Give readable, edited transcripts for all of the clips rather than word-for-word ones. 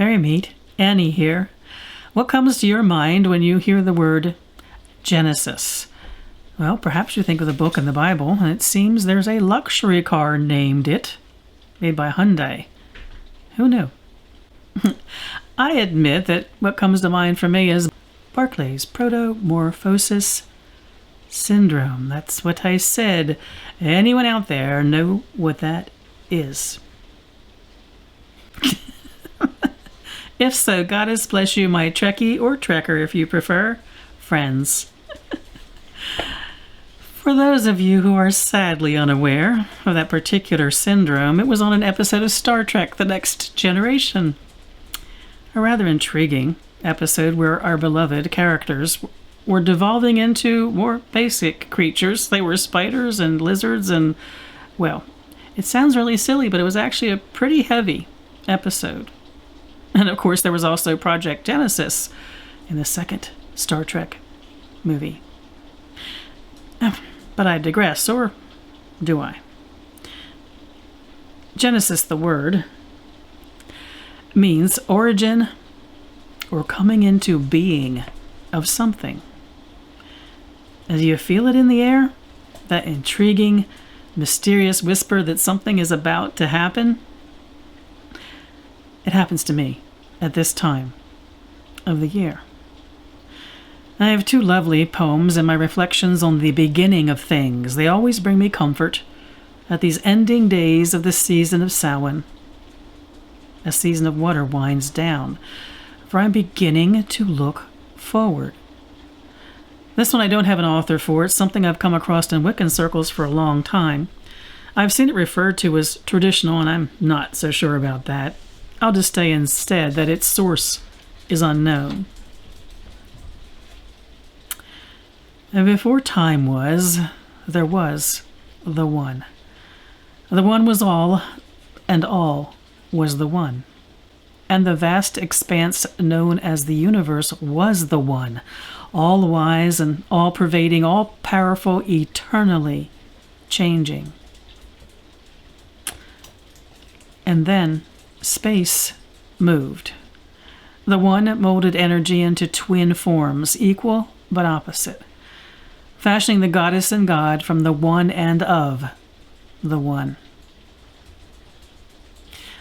Merry meet, Annie here. What comes to your mind when you hear the word Genesis? Well, perhaps you think of the book in the Bible, and it seems there's a luxury car named it, made by Hyundai. Who knew? I admit that what comes to mind for me is Barclay's protomorphosis syndrome. That's what I said. Anyone out there know what that is? If so, Goddess bless you, my Trekkie, or Trekker if you prefer, friends. For those of you who are sadly unaware of that particular syndrome, it was on an episode of Star Trek: The Next Generation. A rather intriguing episode where our beloved characters were devolving into more basic creatures. They were spiders and lizards and, well, it sounds really silly, but it was actually a pretty heavy episode. And of course, there was also Project Genesis in the second Star Trek movie. But I digress, or do I? Genesis, the word, means origin or coming into being of something. Do you feel it in the air? That intriguing, mysterious whisper that something is about to happen? It happens to me at this time of the year. I have two lovely poems in my reflections on the beginning of things. They always bring me comfort at these ending days of the season of Samhain. A season of water winds down, for I'm beginning to look forward. This one I don't have an author for. It's something I've come across in Wiccan circles for a long time. I've seen it referred to as traditional, and I'm not so sure about that. I'll just say instead that its source is unknown. And before time was, there was the One. The One was all, and all was the One. And the vast expanse known as the universe was the One, all-wise and all-pervading, all-powerful, eternally changing. And then space moved. The One molded energy into twin forms, equal but opposite, fashioning the goddess and god from the one and of the One.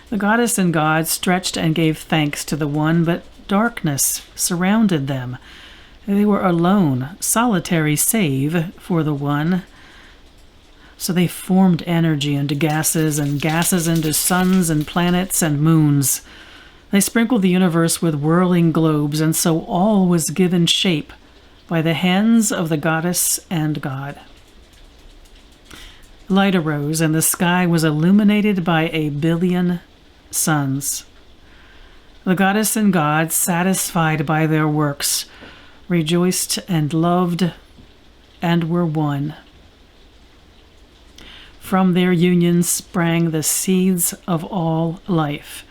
The goddess and god stretched and gave thanks to the One, but darkness surrounded them. They were alone, solitary save for the One. So they formed energy into gases, and gases into suns and planets and moons. They sprinkled the universe with whirling globes, and so all was given shape by the hands of the goddess and god. Light arose, and the sky was illuminated by 1 billion suns. The goddess and god, satisfied by their works, rejoiced and loved and were one. From their union sprang the seeds of all life,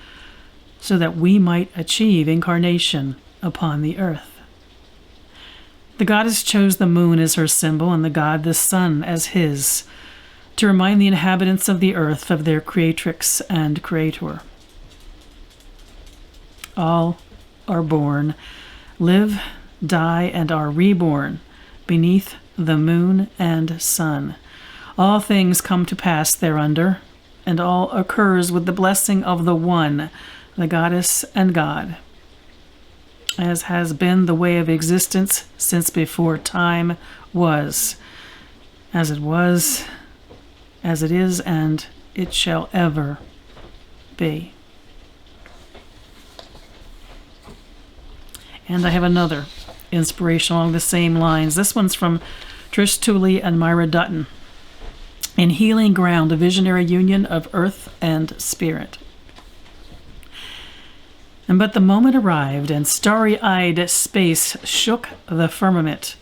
so that we might achieve incarnation upon the earth. The goddess chose the moon as her symbol and the god the sun as his, to remind the inhabitants of the earth of their creatrix and creator. All are born, live, die, and are reborn beneath the moon and sun. All things come to pass thereunder, and all occurs with the blessing of the One, the goddess and god, as has been the way of existence since before time was, as it was, as it is, and it shall ever be. And I have another inspiration along the same lines. This one's from Trish Tooley and Myra Dutton. In Healing Ground, a visionary union of earth and spirit. But the moment arrived, and starry-eyed space shook the firmament.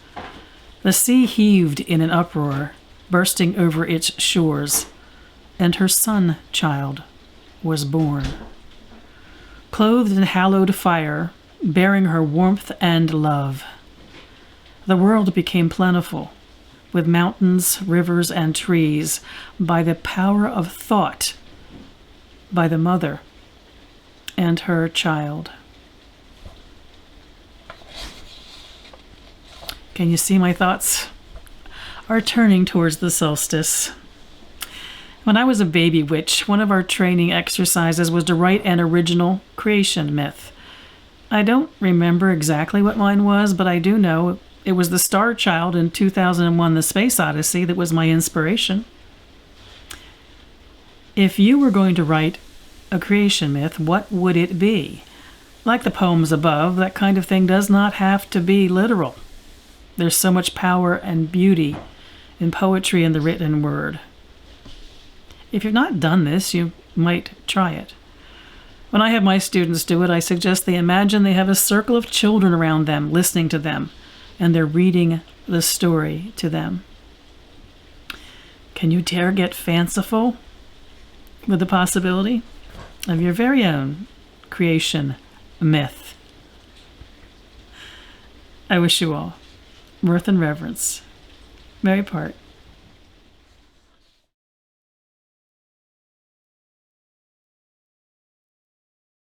The sea heaved in an uproar, bursting over its shores, and her son-child was born. Clothed in hallowed fire, bearing her warmth and love. The world became plentiful, with mountains, rivers, and trees, by the power of thought, by the mother and her child. Can you see my thoughts are turning towards the solstice? When I was a baby witch, one of our training exercises was to write an original creation myth. I don't remember exactly what mine was, but I do know it was the Star Child in 2001: The Space Odyssey that was my inspiration. If you were going to write a creation myth, what would it be? Like the poems above, that kind of thing does not have to be literal. There's so much power and beauty in poetry and the written word. If you've not done this, you might try it. When I have my students do it, I suggest they imagine they have a circle of children around them, listening to them, and they're reading the story to them. Can you dare get fanciful with the possibility of your very own creation myth? I wish you all mirth and reverence. Mary Part.